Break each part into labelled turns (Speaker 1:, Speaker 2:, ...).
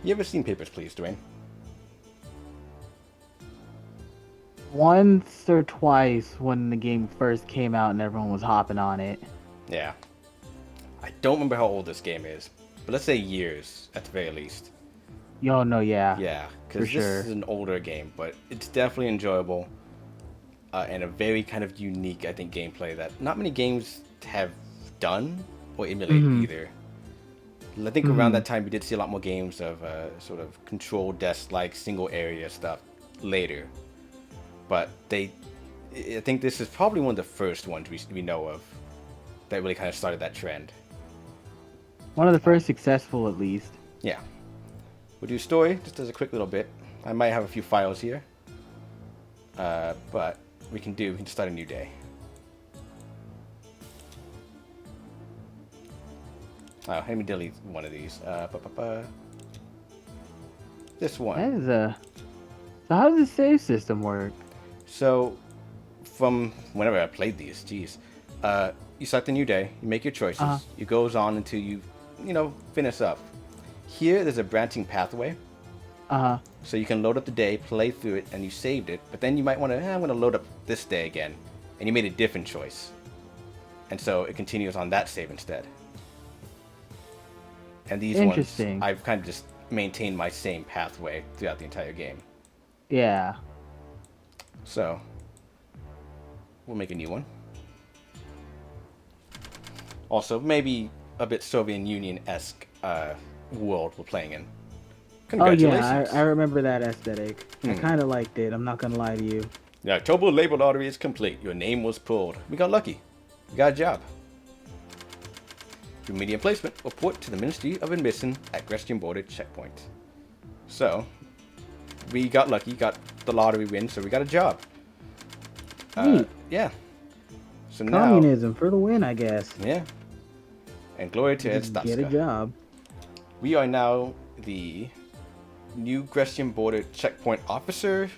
Speaker 1: You ever seen Papers, Please, Dwayne?
Speaker 2: Once or twice when the game first came out and everyone was hopping on it.
Speaker 1: Yeah. I don't remember how old this game is, but let's say years at the very least.
Speaker 2: Yo, no, yeah,
Speaker 1: Yeah,
Speaker 2: for
Speaker 1: because this is
Speaker 2: sure.
Speaker 1: an older game, but it's definitely enjoyable and a very kind of unique, I think, gameplay that not many games have done or emulated
Speaker 2: Mm-hmm.
Speaker 1: either. I think around
Speaker 2: Mm-hmm.
Speaker 1: that time we did see a lot more games of sort of control desk like single area stuff later, but I think this is probably one of the first ones we know of that really kind of started that trend.
Speaker 2: One of the first successful, at least.
Speaker 1: Yeah, we'll do story just as a quick little bit. I might have a few files here, but we can start a new day. Oh, let me delete one of these. This one.
Speaker 2: That is a. So how does the save system work?
Speaker 1: So, from whenever I played these, geez, you start the new day, you make your
Speaker 2: Uh,
Speaker 1: choices, it goes on until you finish up. Here, there's a branching pathway,
Speaker 2: uh,
Speaker 1: so you can load up the day, play through it, and you saved it. But then you might want to, I'm going to load up this day again, and you made a different choice, and so it continues on that save instead. And these ones,
Speaker 2: interesting.
Speaker 1: I've kind of just maintained my same pathway throughout the entire game.
Speaker 2: Yeah.
Speaker 1: So, we'll make a new one. Also, maybe a bit Soviet Union-esque world we're playing in.
Speaker 2: Oh yeah,
Speaker 1: Congratulations!
Speaker 2: I remember that aesthetic. I
Speaker 1: Hmm.
Speaker 2: kind of liked it. I'm not gonna lie to you.
Speaker 1: The October labor lottery is complete. Your name was pulled. We got lucky. We got a job. Through medium placement, report to the Ministry of Admission at Grecian Border Checkpoint. So, we got lucky, got the lottery win, so we got a job.
Speaker 2: Neat.
Speaker 1: Yeah. So now,
Speaker 2: Communism for the win, I guess.
Speaker 1: yeah. And glory to
Speaker 2: Just get a
Speaker 1: Arstotzka.
Speaker 2: job.
Speaker 1: We are now the new Grecian Border Checkpoint Officer.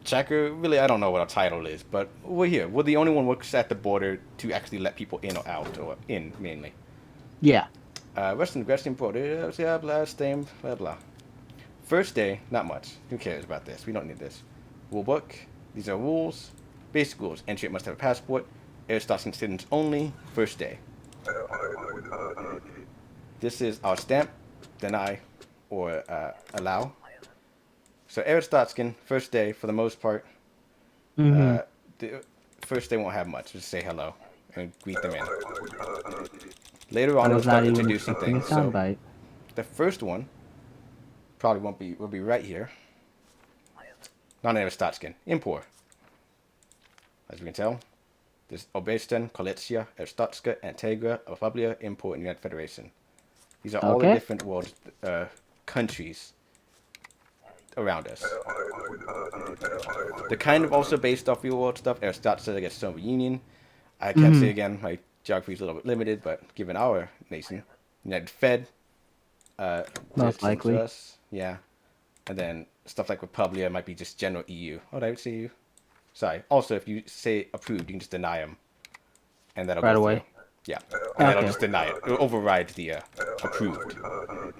Speaker 1: Checker, really, I don't know what our title is, but we're here. We're the only one who works at the border to actually let people in or out, or in mainly.
Speaker 2: Yeah.
Speaker 1: Western Grecian Border, blah, blah, same, blah, blah. First day, not much. Who cares about this? We don't need this. Rule book. These are rules. Basic rules. Entry must have a passport. Aristocratic citizens only. First day. This is our stamp, deny, or allow. So Arstotzkan, first day for the most part.
Speaker 2: Mm-hmm.
Speaker 1: The first day won't have much. Just say hello and greet them in. Later on,
Speaker 2: I
Speaker 1: it'll
Speaker 2: was not
Speaker 1: start
Speaker 2: even
Speaker 1: introducing
Speaker 2: expecting a
Speaker 1: things. So
Speaker 2: soundbite.
Speaker 1: the first one probably will be right here. Not Arstotzkan. Impor. As we can tell, there's Obestan, Kolechia, Arstotzka, Antegra, Republia, Impor, and United Federation. These are all the
Speaker 2: Okay.
Speaker 1: different world countries around us. They're kind of also based off real world stuff. Arstotzka against Soviet Union. I can't say
Speaker 2: Mm-hmm.
Speaker 1: again, my geography is a little bit limited, but given our nation, United Fed,
Speaker 2: Most
Speaker 1: same to
Speaker 2: likely.
Speaker 1: us, yeah. And then stuff like Republia might be just general EU. Oh, did I say EU? Sorry. Also, if you say approved, you can just deny them, and that'll
Speaker 2: Right
Speaker 1: go through.
Speaker 2: away.
Speaker 1: Yeah, and that'll
Speaker 2: Okay.
Speaker 1: just deny it. It'll override the approved.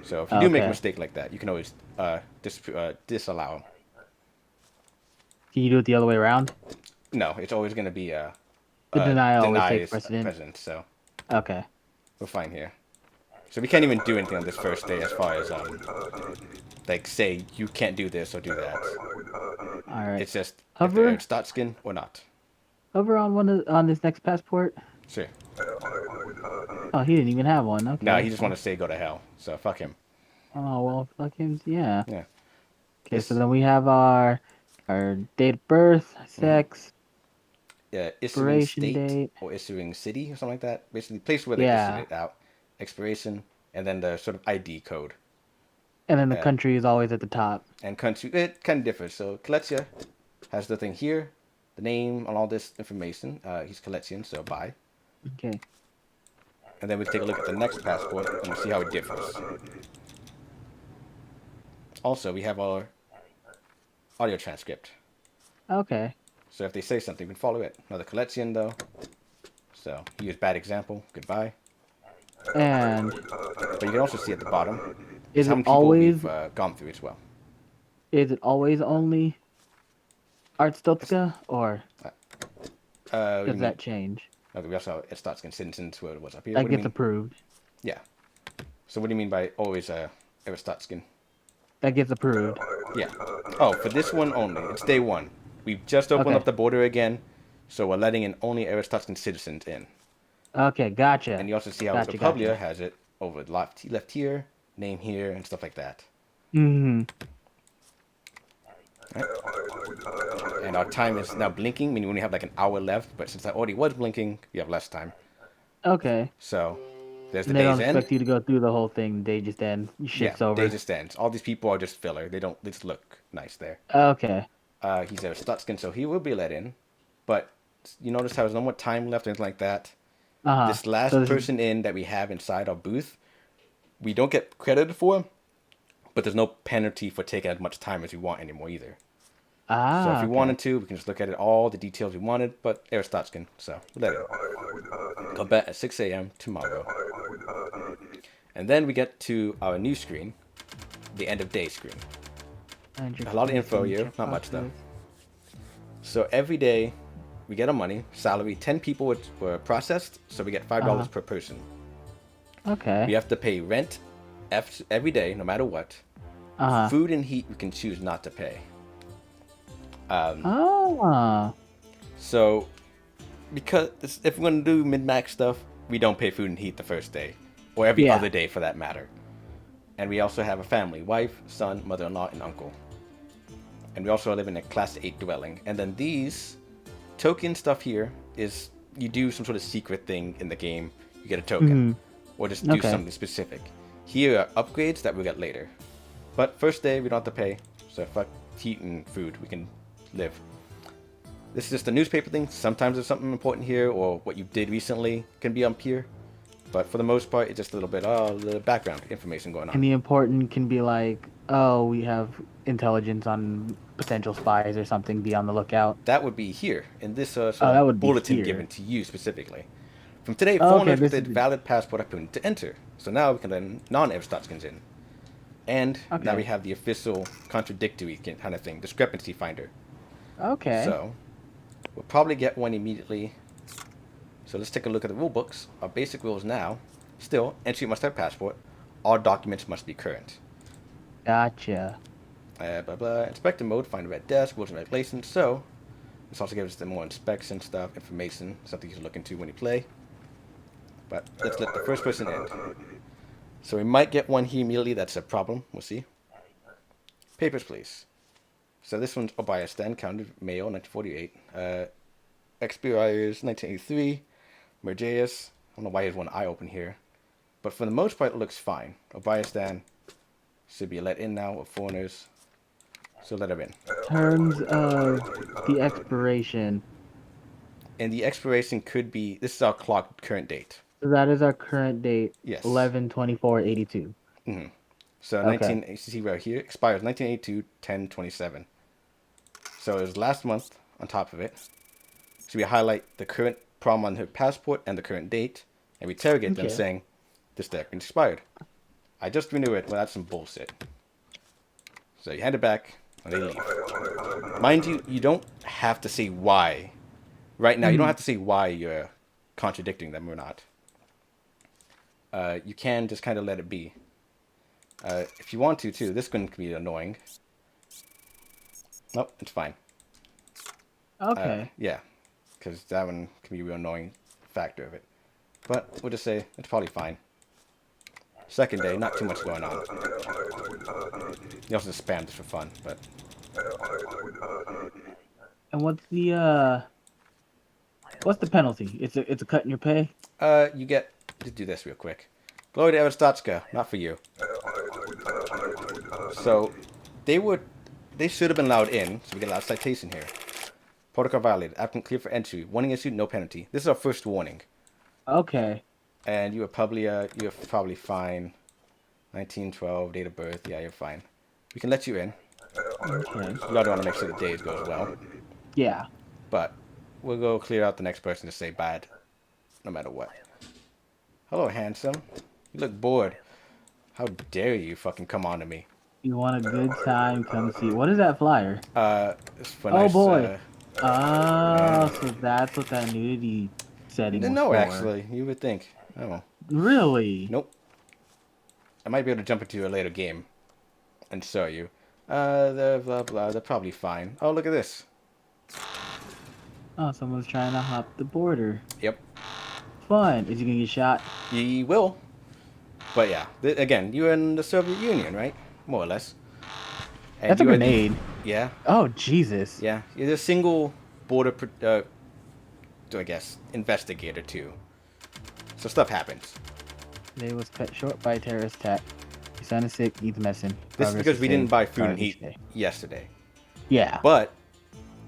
Speaker 1: So if you do make a
Speaker 2: Okay.
Speaker 1: mistake like that, you can always disallow them.
Speaker 2: Can you do it the other way around?
Speaker 1: No, it's always going to be
Speaker 2: The denial always
Speaker 1: deny
Speaker 2: takes
Speaker 1: is
Speaker 2: precedent.
Speaker 1: present. So
Speaker 2: Okay.
Speaker 1: we're fine here. So we can't even do anything on this first day as far as like say you can't do this or do that.
Speaker 2: All right.
Speaker 1: It's just if they're
Speaker 2: Hover.
Speaker 1: Stotskin or not.
Speaker 2: Hover on on this next passport.
Speaker 1: Sure.
Speaker 2: Oh, he didn't even have one.
Speaker 1: No,
Speaker 2: Okay.
Speaker 1: he just want to say go to hell. So fuck him.
Speaker 2: Oh well, fuck him. Yeah.
Speaker 1: Yeah.
Speaker 2: Okay. So
Speaker 1: This
Speaker 2: then we have our date of birth, sex,
Speaker 1: issuing
Speaker 2: expiration
Speaker 1: state
Speaker 2: date.
Speaker 1: or issuing city or something like that. Basically, place where they issued
Speaker 2: Yeah.
Speaker 1: it out. Expiration and then the sort of ID code.
Speaker 2: And then the country is always at the top.
Speaker 1: And country, it kind of differs. So Kolechia has the thing here, the name and all this information. He's Kolechian, so bye.
Speaker 2: Okay.
Speaker 1: And then we take a look at the next passport and see how it differs. Also, we have our audio transcript.
Speaker 2: Okay.
Speaker 1: So if they say something, we can follow it. Another Kolechian, though. So, use bad example. Goodbye.
Speaker 2: And
Speaker 1: But you can also see at the bottom, It's
Speaker 2: Is
Speaker 1: how
Speaker 2: it
Speaker 1: many people we've
Speaker 2: always
Speaker 1: gone through as well.
Speaker 2: only
Speaker 1: It's,
Speaker 2: Arstotzka, or
Speaker 1: what do
Speaker 2: does
Speaker 1: you mean?
Speaker 2: that change?
Speaker 1: Okay, we also have Arstotzka citizens where it was up here.
Speaker 2: That
Speaker 1: What do you
Speaker 2: gets
Speaker 1: mean?
Speaker 2: approved.
Speaker 1: Yeah. So what do you mean by always Arstotzkan?
Speaker 2: That gets approved.
Speaker 1: Yeah. Oh, for this one only. It's day one. We've just opened
Speaker 2: Okay.
Speaker 1: up the border again, so we're letting in only Arstotzkan citizens in.
Speaker 2: Okay,
Speaker 1: And
Speaker 2: gotcha.
Speaker 1: you also see how Republia
Speaker 2: Gotcha.
Speaker 1: has it over left here, name here, and stuff like that.
Speaker 2: Hmm.
Speaker 1: Right? And our time is now blinking, meaning we only have like an hour left. But since I already was blinking, we have less time.
Speaker 2: Okay.
Speaker 1: So there's the
Speaker 2: And they don't
Speaker 1: day's end.
Speaker 2: expect you to go through the whole thing. They just end.
Speaker 1: Yeah,
Speaker 2: Shifts
Speaker 1: day
Speaker 2: over.
Speaker 1: just ends. All these people are just filler. They don't. They just look nice there.
Speaker 2: Okay.
Speaker 1: He's a Stutskin, so he will be let in. But you notice how there's no more time left or anything like that.
Speaker 2: Uh-huh.
Speaker 1: This last
Speaker 2: So this is
Speaker 1: person in that we have inside our booth, we don't get credited for, but there's no penalty for taking as much time as we want anymore either. So if we
Speaker 2: okay.
Speaker 1: wanted to, we can just look at it, all the details we wanted, but Arstotzkan, so we let it. Come back at 6 a.m. tomorrow. And then we get to our new screen, the end of day screen. A lot of info here, not much though. So every day we get our money, salary, 10 people were processed, so we get $5 per person.
Speaker 2: Okay.
Speaker 1: We have to pay rent every day, no matter what. Food and heat we can choose not to pay. So, because if we're going to do mid-max stuff, we don't pay food and heat the first day. Or every other day for that matter. And we also have a family, wife, son, mother-in-law, and uncle. And we also live in a class 8 dwelling. And then these token stuff here is you do some sort of secret thing in the game, you get a token. Or just do something specific. Here are upgrades that we'll get later. But first day, we don't have to pay. So fuck heat and food, we can live. This is just a newspaper thing. Sometimes there's something important here, or what you did recently can be up here. But for the most part, it's just a little bit the background information going on.
Speaker 2: And the important can be like, oh, we have intelligence on potential spies or something. Be on the lookout.
Speaker 1: That would be here in this sort
Speaker 2: that
Speaker 1: of
Speaker 2: would
Speaker 1: bulletin
Speaker 2: be
Speaker 1: given to you specifically. From today, foreigners with a valid passport are permitted to enter. So now we can let non-Arstotskans in. And now we have the official contradictory kind of thing, discrepancy finder.
Speaker 2: Okay.
Speaker 1: So we'll probably get one immediately. So let's take a look at the rule books. Our basic rules now. Still, entry must have passport. All documents must be current.
Speaker 2: Gotcha.
Speaker 1: Blah, blah. Inspector mode, find red desk, rules and regulations. So this also gives us the more inspection stuff, information, something you can look into when you play. But let's let the first person in. So we might get one here immediately. That's a problem. We'll see. Papers, please. So this one's Obias then, counted Mayo, 1948. Expires 1983. Mergeus. I don't know why he has one eye open here. But for the most part, it looks fine. Obias should be let in now with foreigners. So let her in.
Speaker 2: Terms of the expiration.
Speaker 1: And the expiration could be, this is our clock current date.
Speaker 2: That is our current date.
Speaker 1: Yes.
Speaker 2: 11/24/82.
Speaker 1: Mm-hmm. So you see right here, expires 1982, 10/27. So it was last month on top of it. So we highlight the current problem on her passport and the current date, and we interrogate them saying, this document expired. I just renewed it. Well, that's some bullshit. So you hand it back, and they leave. Mind you, you don't have to say why. Right now, you don't have to say why you're contradicting them or not. You can just kind of let it be. If you want to, too. This one can be annoying. Nope, it's fine.
Speaker 2: Okay.
Speaker 1: Yeah, because that one can be a real annoying factor of it. But we'll just say it's probably fine. Second day, not too much going on. You also just spam this for fun, but...
Speaker 2: And what's the penalty? It's a cut in your pay?
Speaker 1: You get... Just do this real quick. Glory to Arstotzka, not for you. So, they should have been allowed in, so we get a loud citation here. Protocol violated. Applicant clear for entry. Warning issued, no penalty. This is our first warning.
Speaker 2: Okay.
Speaker 1: And you're probably fine. 1912, date of birth. Yeah, you're fine. We can let you in.
Speaker 2: Okay.
Speaker 1: You gotta want to make sure the days goes well.
Speaker 2: Yeah.
Speaker 1: But we'll go clear out the next person to say bad, no matter what. Hello, handsome. You look bored. How dare you fucking come on to me?
Speaker 2: You want a good time? Come see. What is that flyer?
Speaker 1: It's for
Speaker 2: Oh
Speaker 1: nice.
Speaker 2: boy.
Speaker 1: Yeah.
Speaker 2: Oh, so that's what that nudity setting was
Speaker 1: No,
Speaker 2: for.
Speaker 1: actually, you would think. Oh,
Speaker 2: Really?
Speaker 1: nope. I might be able to jump into a later game and show you. They're blah blah. They're probably fine. Oh, look at this.
Speaker 2: Oh, someone's trying to hop the border.
Speaker 1: Yep.
Speaker 2: Fun. Is he gonna get shot?
Speaker 1: Ye will. But yeah, again, you're in the Soviet Union, right? More or less. And
Speaker 2: That's a
Speaker 1: you are the
Speaker 2: grenade.
Speaker 1: yeah,
Speaker 2: Oh, Jesus.
Speaker 1: yeah. You're the single border, I guess, investigator too. So stuff happens.
Speaker 2: They was cut short by a terrorist attack. Your son is sick, needs medicine.
Speaker 1: This is
Speaker 2: Progress
Speaker 1: because we didn't
Speaker 2: safe.
Speaker 1: buy food and
Speaker 2: Start each
Speaker 1: heat
Speaker 2: day.
Speaker 1: yesterday.
Speaker 2: Yeah.
Speaker 1: But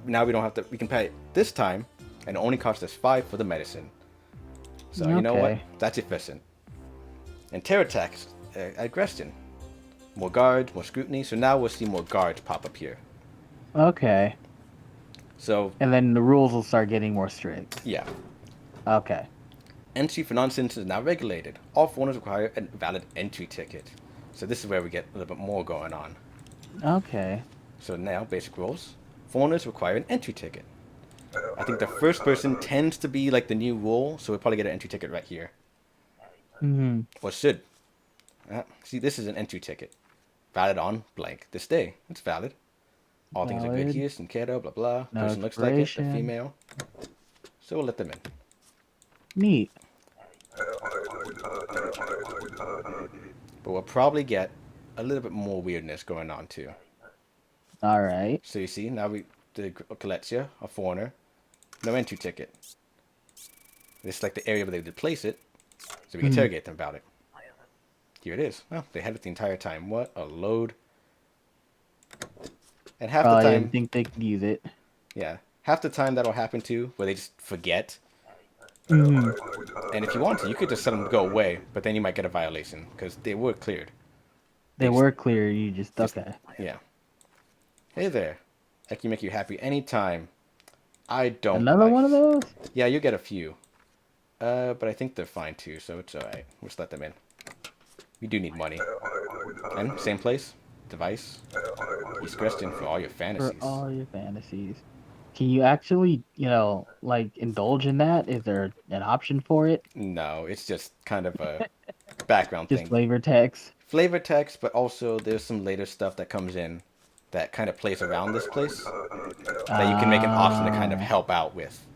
Speaker 1: now we don't have to. We can pay it this time, and it only costs us 5 for the medicine. So you know what?
Speaker 2: Okay.
Speaker 1: That's efficient. And terror attacks aggression. More guards, more scrutiny. So now we'll see more guards pop up here.
Speaker 2: Okay.
Speaker 1: So
Speaker 2: And then the rules will start getting more strict.
Speaker 1: yeah,
Speaker 2: Okay.
Speaker 1: entry for non-citizens is now regulated. All foreigners require a valid entry ticket. So this is where we get a little bit more going on.
Speaker 2: Okay.
Speaker 1: So now, basic rules. Foreigners require an entry ticket. I think the first person tends to be like the new rule, so we'll probably get an entry ticket right here.
Speaker 2: Mm-hmm.
Speaker 1: Or should. See, this is an entry ticket. Valid on blank this day. It's valid. All things are good
Speaker 2: Valid.
Speaker 1: here, some Keto, blah blah.
Speaker 2: No
Speaker 1: Person looks like it, the
Speaker 2: expiration.
Speaker 1: female. So we'll let them in.
Speaker 2: Neat.
Speaker 1: But we'll probably get a little bit more weirdness going on too.
Speaker 2: All right.
Speaker 1: So you see, now the Kolechia, a foreigner, no entry ticket. This is like the area where they would place it, so we can interrogate them about it. Here it is. Oh, they had it the entire time. What a load. And half the
Speaker 2: I
Speaker 1: time,
Speaker 2: didn't think they could use it.
Speaker 1: yeah, half the time that'll happen too, where they just forget.
Speaker 2: Mhm.
Speaker 1: And if you want to, you could just let them go away, but then you might get a violation, because they were cleared.
Speaker 2: They were clear. You just okay.
Speaker 1: Yeah. Hey there. I can make you happy anytime. I don't
Speaker 2: Another
Speaker 1: like...
Speaker 2: one of those?
Speaker 1: Yeah, you get a few. But I think they're fine too, so it's alright. We'll just let them in. We do need money. And same place, device. East Christian for all your
Speaker 2: For
Speaker 1: fantasies.
Speaker 2: all your fantasies. Can you actually, like indulge in that? Is there an option for it?
Speaker 1: No, it's just kind of a background
Speaker 2: Just
Speaker 1: thing.
Speaker 2: flavor text?
Speaker 1: Flavor text, but also there's some later stuff that comes in that kind of plays around this place that you can make an option to kind of help out with.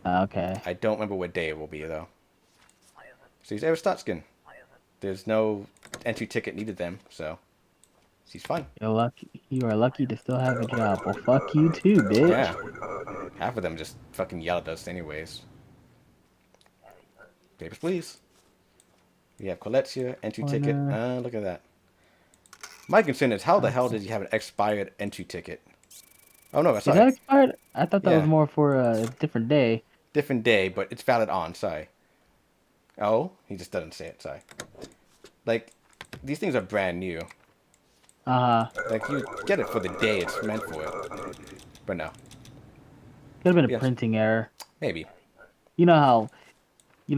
Speaker 2: Okay.
Speaker 1: I don't remember what day it will be though. So he's Arstotzka. There's no entry ticket needed then, so he's fine.
Speaker 2: You're lucky. You are lucky to still have a job. Well, fuck you too, bitch.
Speaker 1: Yeah. Half of them just fucking yell at us anyways. Papers, please. We have Kolechia, entry ticket. Look at that. My concern is how the hell did you have an expired entry ticket? Oh no,
Speaker 2: Is that expired? I thought that was more for a different day.
Speaker 1: Different day, but it's valid on, sorry. Oh, he just doesn't say it, sorry. Like, these things are brand new. Like, you get it for the day it's meant for it. But no.
Speaker 2: Could have been a printing error.
Speaker 1: Maybe.
Speaker 2: You know how,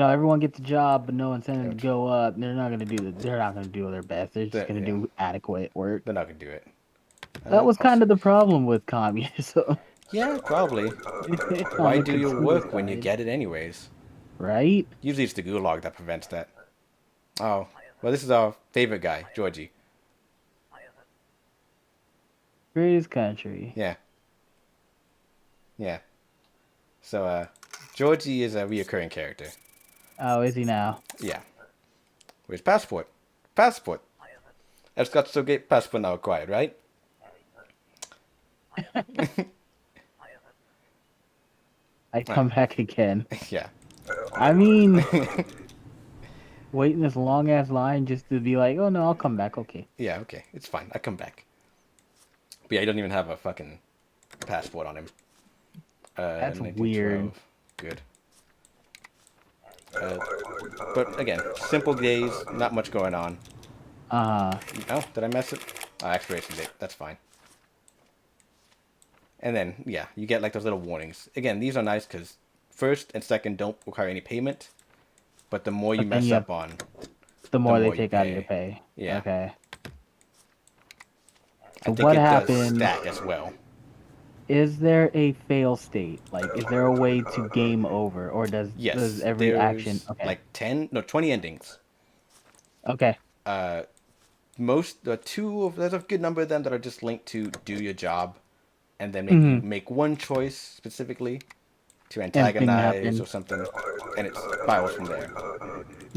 Speaker 2: everyone gets a job, but no incentive to go up. They're not gonna do They're not gonna do their best. They're just gonna do adequate work.
Speaker 1: They're not gonna do it.
Speaker 2: That was kind of the problem with communism.
Speaker 1: Yeah, probably. Why do your work when you get it anyways?
Speaker 2: Right?
Speaker 1: Usually it's the gulag that prevents that. Oh, well, this is our favorite guy, Georgie.
Speaker 2: Greatest country.
Speaker 1: Yeah. Yeah. So, Georgie is a reoccurring character.
Speaker 2: Oh, is he now?
Speaker 1: Yeah. Where's passport? Passport. Arstotzka passport now acquired, right?
Speaker 2: I come back again.
Speaker 1: Yeah.
Speaker 2: I mean, waiting this long ass line just to be like, oh no, I'll come back. Okay.
Speaker 1: Yeah, okay. It's fine. I come back. But yeah, he doesn't even have a fucking passport on him.
Speaker 2: That's
Speaker 1: 1912.
Speaker 2: weird.
Speaker 1: Good. But again, simple days, not much going on. Oh, did I mess it? Oh, expiration date. That's fine. And then, yeah, you get like those little warnings. Again, these are nice because first and second don't require any payment. But the more you mess up on...
Speaker 2: the more they
Speaker 1: more you
Speaker 2: take out of your
Speaker 1: pay.
Speaker 2: pay.
Speaker 1: Yeah.
Speaker 2: Okay.
Speaker 1: I
Speaker 2: So
Speaker 1: think
Speaker 2: what
Speaker 1: it does
Speaker 2: happens?
Speaker 1: stack as well.
Speaker 2: Is there a fail state? Like, is there a way to game over, or does
Speaker 1: Yes,
Speaker 2: every action?
Speaker 1: there's
Speaker 2: Okay.
Speaker 1: like 10, no, 20 endings.
Speaker 2: Okay.
Speaker 1: There's a good number of them that are just linked to do your job, and then maybe you
Speaker 2: Hmm.
Speaker 1: make one choice specifically to
Speaker 2: Anything
Speaker 1: antagonize or
Speaker 2: happen?
Speaker 1: something, and it spirals from there.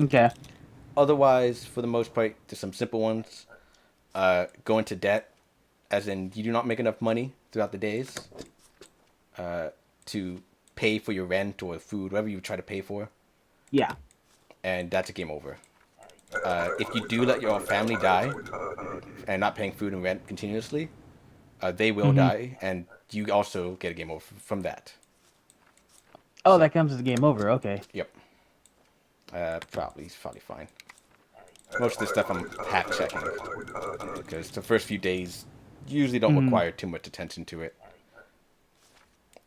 Speaker 2: Okay.
Speaker 1: Otherwise, for the most part, there's some simple ones. Go into debt, as in you do not make enough money throughout the days to pay for your rent or food, whatever you try to pay for,
Speaker 2: Yeah.
Speaker 1: and that's a game over. If you do let your family die and not paying food and rent continuously, they will
Speaker 2: Hmm.
Speaker 1: die, and you also get a game over from that.
Speaker 2: Oh,
Speaker 1: So,
Speaker 2: that comes as game over. Okay.
Speaker 1: yep. Probably fine. Most of this stuff I'm half checking because the first few days usually don't
Speaker 2: Hmm.
Speaker 1: require too much attention to it.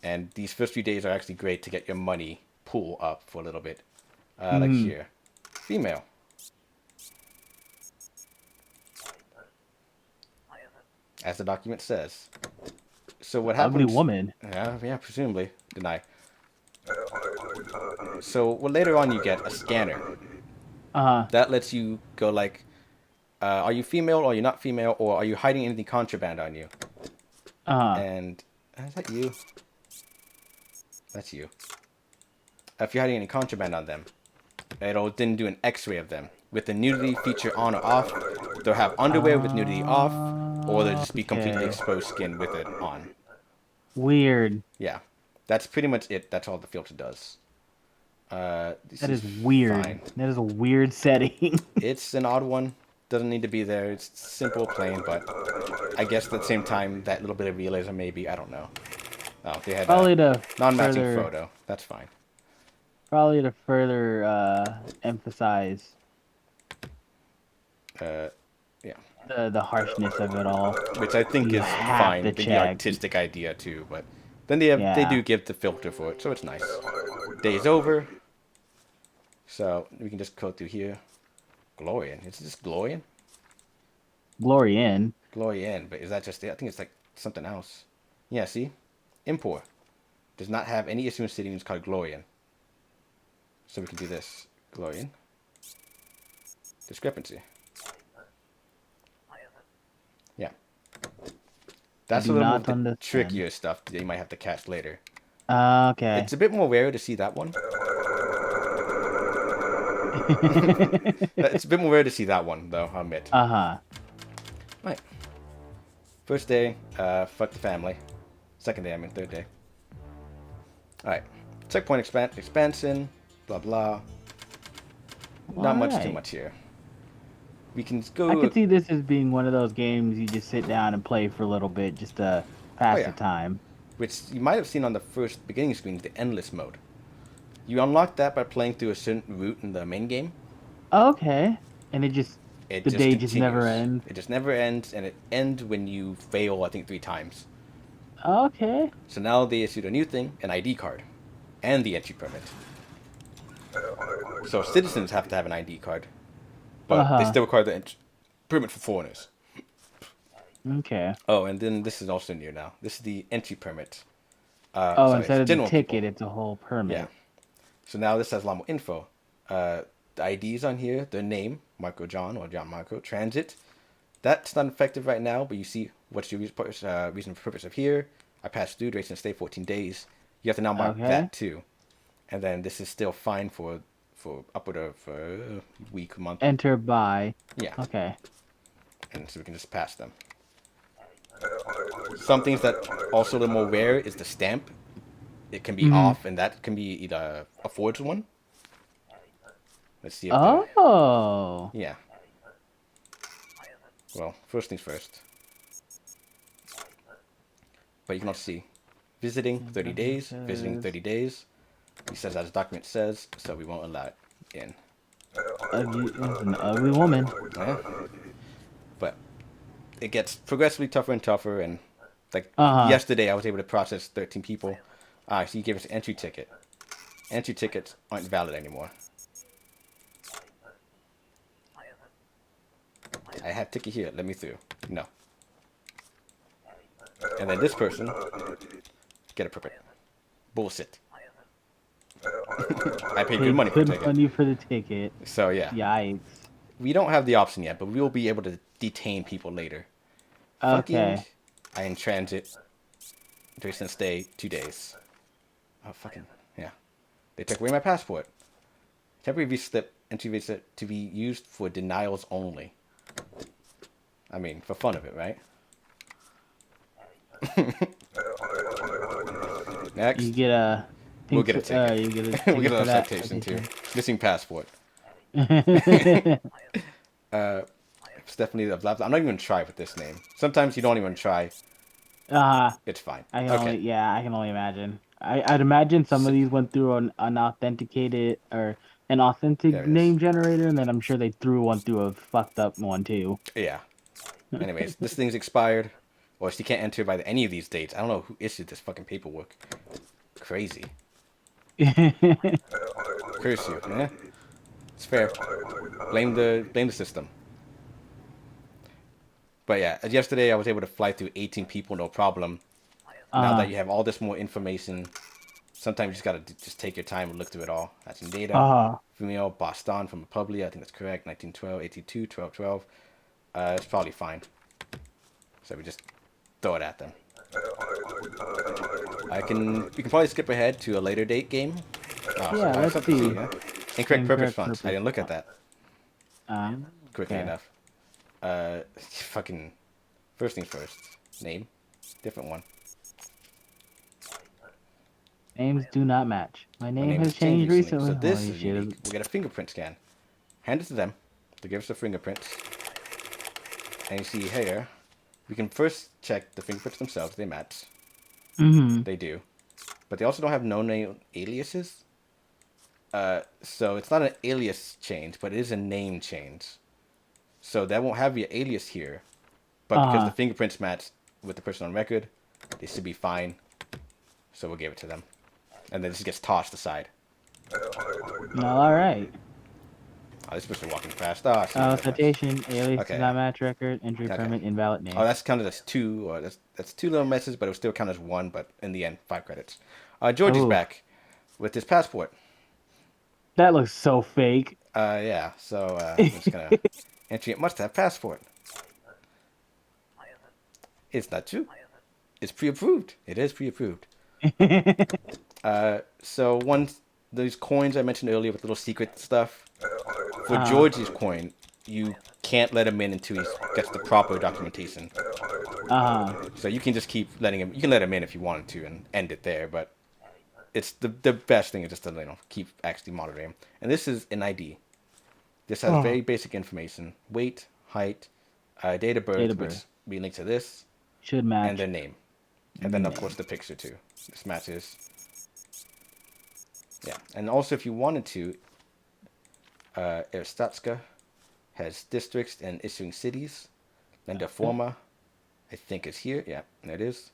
Speaker 1: And these first few days are actually great to get your money pool up for a little bit. Like
Speaker 2: Hmm.
Speaker 1: here. Female. As the document says. So what
Speaker 2: Ugly
Speaker 1: happens...
Speaker 2: woman.
Speaker 1: Yeah, presumably. Deny. So well, later on you get a scanner.
Speaker 2: Uh-huh.
Speaker 1: That lets you go like, are you female or are you not female, or are you hiding anything contraband on you?
Speaker 2: Uh-huh.
Speaker 1: And is that you? That's you. If you're hiding any contraband on them, it'll then do an X-ray of them with the nudity feature on or off. They'll have underwear with nudity off, or they'll just be completely
Speaker 2: Okay.
Speaker 1: exposed skin with it on.
Speaker 2: Weird.
Speaker 1: Yeah, that's pretty much it. That's all the filter does. This
Speaker 2: That
Speaker 1: is
Speaker 2: is weird.
Speaker 1: fine.
Speaker 2: That is a weird setting.
Speaker 1: It's an odd one. Doesn't need to be there. It's simple, plain, but I guess at the same time, that little bit of realism, maybe, I don't know. Oh, they had a
Speaker 2: Probably to
Speaker 1: non-matching
Speaker 2: further
Speaker 1: photo. That's fine.
Speaker 2: emphasize
Speaker 1: Uh, yeah.
Speaker 2: the harshness of it all.
Speaker 1: Which I think
Speaker 2: You
Speaker 1: is
Speaker 2: have to
Speaker 1: fine in the
Speaker 2: check.
Speaker 1: artistic idea, too, but then they
Speaker 2: Yeah.
Speaker 1: do give the filter for it, so it's nice. Day's over. So we can just go through here. Glorian. Is this Glorian?
Speaker 2: Glory in.
Speaker 1: Glorian, but is that just it? I think it's like something else. Yeah, see? Import. Does not have any issue in city names called Glorian. So we can do this. Glorian. Discrepancy. Yeah. That's a
Speaker 2: do
Speaker 1: little
Speaker 2: not
Speaker 1: bit
Speaker 2: understand.
Speaker 1: trickier stuff that you might have to catch later.
Speaker 2: Okay.
Speaker 1: It's a bit more rare to see that one. It's a bit more rare to see that one, though, I'll admit.
Speaker 2: Uh-huh.
Speaker 1: Right. First day, fuck the family. Second day, I mean third day. Alright. Checkpoint expansion, blah blah. Not much too
Speaker 2: Alright.
Speaker 1: much here. We can go...
Speaker 2: I could see this as being one of those games you just sit down and play for a little bit just to pass
Speaker 1: yeah.
Speaker 2: the time.
Speaker 1: Which you might have seen on the first beginning screen, the endless mode. You unlock that by playing through a certain route in the main game.
Speaker 2: Okay. And the day
Speaker 1: continues.
Speaker 2: just never ends.
Speaker 1: It just never ends, and it ends when you fail, I think, 3 times.
Speaker 2: Okay.
Speaker 1: So now they issued a new thing, an ID card, and the entry permit. So citizens have to have an ID card, but they still require the permit for foreigners.
Speaker 2: Okay.
Speaker 1: Oh, and then this is also new now. This is the entry permit.
Speaker 2: Instead of the ticket,
Speaker 1: people.
Speaker 2: it's a whole permit.
Speaker 1: Yeah. So now this has a lot more info. The IDs on here, their name, Marco John or John Marco, transit. That's not effective right now, but you see what's your reason for purpose of here. I passed through, duration of stay 14 days. You have to now mark that too. And then this is still fine for upward of a week, month.
Speaker 2: Enter by.
Speaker 1: Yeah.
Speaker 2: Okay.
Speaker 1: And so we can just pass them. Some things that also a little more rare is the stamp. It can be off, and that can be either a forged one. Let's see if yeah. Well, first things first. But you can also see visiting 30 days, visiting 30 days. He says as the document says, so we won't allow it in.
Speaker 2: An ugly woman.
Speaker 1: Yeah. But it gets progressively tougher and tougher, and like yesterday I was able to process 13 people. So he gave us an entry ticket. Entry tickets aren't valid anymore. I have ticket here. Let me through. No. And then this person, get a permit. Bullshit. I paid good money for a
Speaker 2: Good
Speaker 1: ticket.
Speaker 2: money for the ticket.
Speaker 1: So yeah.
Speaker 2: Yikes.
Speaker 1: We don't have the option yet, but we will be able to detain people later.
Speaker 2: Okay.
Speaker 1: Fucking, I in transit. Duration stay 2 days. Oh fucking yeah. They took away my passport. Temporary visa slip, entry visa to be used for denials only. I mean, for fun of it, right? Next.
Speaker 2: You get a.
Speaker 1: We'll get a ticket.
Speaker 2: You get a ticket
Speaker 1: We'll get
Speaker 2: for
Speaker 1: another
Speaker 2: that.
Speaker 1: citation too. Missing passport. Stephanie the Blab. I'm not even gonna try with this name. Sometimes you don't even try. It's fine.
Speaker 2: I can
Speaker 1: Okay.
Speaker 2: I can only imagine. I'd imagine some of these went through an authenticated or an authentic
Speaker 1: There it is.
Speaker 2: name generator, and then I'm sure they threw one through a fucked up one too.
Speaker 1: Yeah. Anyways, this thing's expired, or she can't enter by any of these dates. I don't know who issued this fucking paperwork. Crazy. Curse you, yeah. It's fair. Blame the system. But yeah, yesterday I was able to fly through 18 people, no problem. Now that you have all this more information, sometimes you just gotta just take your time and look through it all. That's in data. Female, Boston from Republia, I think that's correct. 1912, 82, 1212. It's probably fine. So we just throw it at them. We can probably skip ahead to a later date game. Oh,
Speaker 2: Yeah, let's see.
Speaker 1: Yeah. Incorrect purpose funds. I didn't look at that quickly
Speaker 2: Okay.
Speaker 1: enough. Fucking first things first. Name, different one.
Speaker 2: Names do not match. My
Speaker 1: My
Speaker 2: name has changed recently.
Speaker 1: So this
Speaker 2: Holy
Speaker 1: is
Speaker 2: shit.
Speaker 1: unique. We get a fingerprint scan. Hand it to them to give us the fingerprints. And you see here, we can first check the fingerprints themselves. They match.
Speaker 2: Mm-hmm.
Speaker 1: They do. But they also don't have no-name aliases. So it's not an alias change, but it is a name change. So that won't have your alias here. But because the fingerprints match with the person on record, they should be fine. So we'll give it to them. And then this gets tossed aside.
Speaker 2: All right.
Speaker 1: Oh, this person walking fast.
Speaker 2: Citation, alias
Speaker 1: Okay.
Speaker 2: does not match record, entry permit, invalid name.
Speaker 1: Oh, that's counted as 2, or that's 2 little messes, but it will still count as 1, but in the end, 5 credits. Georgie's back with his passport.
Speaker 2: That looks so fake.
Speaker 1: Yeah, so I'm just gonna entry it must have passport. It's not true. It's pre-approved. It is pre-approved. So once those coins I mentioned earlier with little secret stuff, for Georgie's coin, you can't let him in until he gets the proper documentation. So you can just keep letting him. You can let him in if you wanted to and end it there, but it's the best thing is just to keep actually monitoring him. And this is an ID. This has very basic information: weight, height, date of birth, which we link to this.
Speaker 2: Should match.
Speaker 1: And their name. And then, of course, the picture, too. This matches. Yeah. And also, if you wanted to, Arstotzka has districts and issuing cities. Then the forma, I think, is here. Yeah, there it is.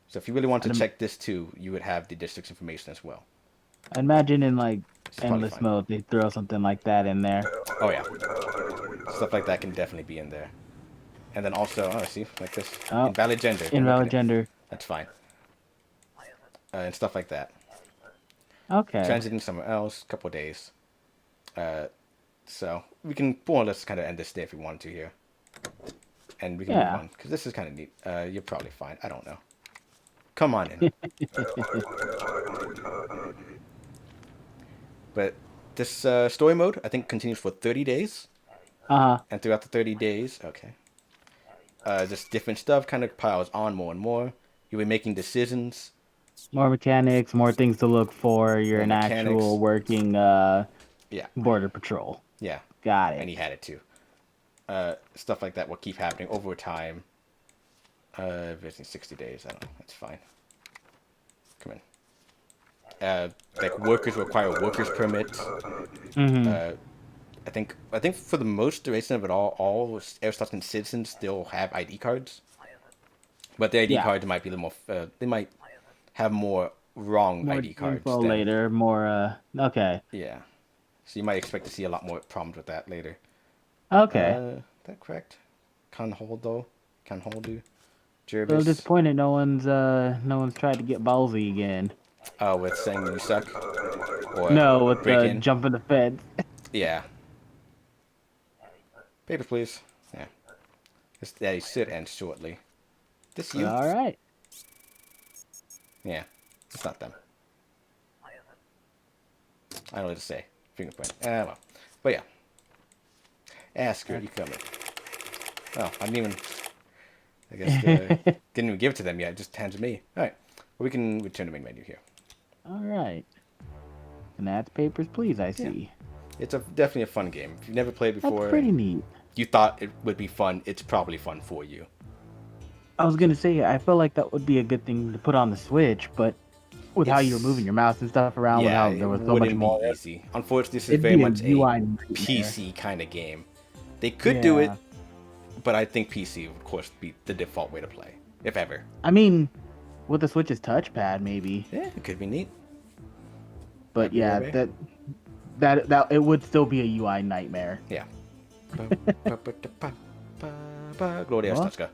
Speaker 1: So if you really want to check this, too, you would have the district's information as well.
Speaker 2: I imagine in, like, endless mode, they throw something like that in there.
Speaker 1: Oh, yeah. Stuff like that can definitely be in there. And then also, see, like this. Invalid gender.
Speaker 2: Invalid gender.
Speaker 1: That's fine. And stuff like that.
Speaker 2: Okay.
Speaker 1: Transiting somewhere else, couple of days. So we can more or less kind of end this day if we wanted to here. And we can move on, because this is kind of neat. You're probably fine. I don't know. Come on in. But this story mode, I think, continues for 30 days. And throughout the 30 days, just different stuff kind of piles on more and more. You'll be making decisions.
Speaker 2: More mechanics, more things to look for. You're an actual working border patrol.
Speaker 1: Yeah.
Speaker 2: Got it.
Speaker 1: And he had it too. Stuff like that will keep happening over time. Visiting 60 days. I don't know. That's fine. Come in. Like workers require workers permits. I think for the most duration of it all Arstotzkan citizens still have ID cards. But the ID cards might be a little more. They might have more wrong ID cards.
Speaker 2: Later, more. Okay.
Speaker 1: Yeah. So you might expect to see a lot more problems with that later.
Speaker 2: Okay.
Speaker 1: that correct? Canholdo.
Speaker 2: A
Speaker 1: Jervis.
Speaker 2: little disappointed no one's tried to get ballsy again.
Speaker 1: Oh, with saying you suck? Or
Speaker 2: No, with
Speaker 1: break
Speaker 2: the
Speaker 1: in?
Speaker 2: jumping the fence.
Speaker 1: Yeah. Paper, please. Yeah. This daddy should end shortly. This you?
Speaker 2: All right.
Speaker 1: Yeah. It's not them. I don't know what to say. Fingerprint. Well. But yeah. Screw it. You coming. Oh, I didn't even... I guess didn't even give it to them yet. It just hands to me. Alright. Well, we can return to main menu here.
Speaker 2: All right. And that's papers, please. I see.
Speaker 1: It's definitely a fun game. If you've never played before,
Speaker 2: That's pretty neat.
Speaker 1: You thought it would be fun, it's probably fun for you.
Speaker 2: I was gonna say, I feel like that would be a good thing to put on the Switch, but with how you're moving your mouse and stuff around, with how there was so much more.
Speaker 1: Easy. Unfortunately, this is
Speaker 2: It'd
Speaker 1: very
Speaker 2: be
Speaker 1: much a
Speaker 2: UI
Speaker 1: PC kind of game. They could do it, but I think PC, of course, be the default way to play, if ever.
Speaker 2: I mean, with the Switch's touchpad, maybe.
Speaker 1: Yeah, it could be neat.
Speaker 2: But yeah, that it would still be a UI nightmare.
Speaker 1: Yeah. Gloria Arstotzka.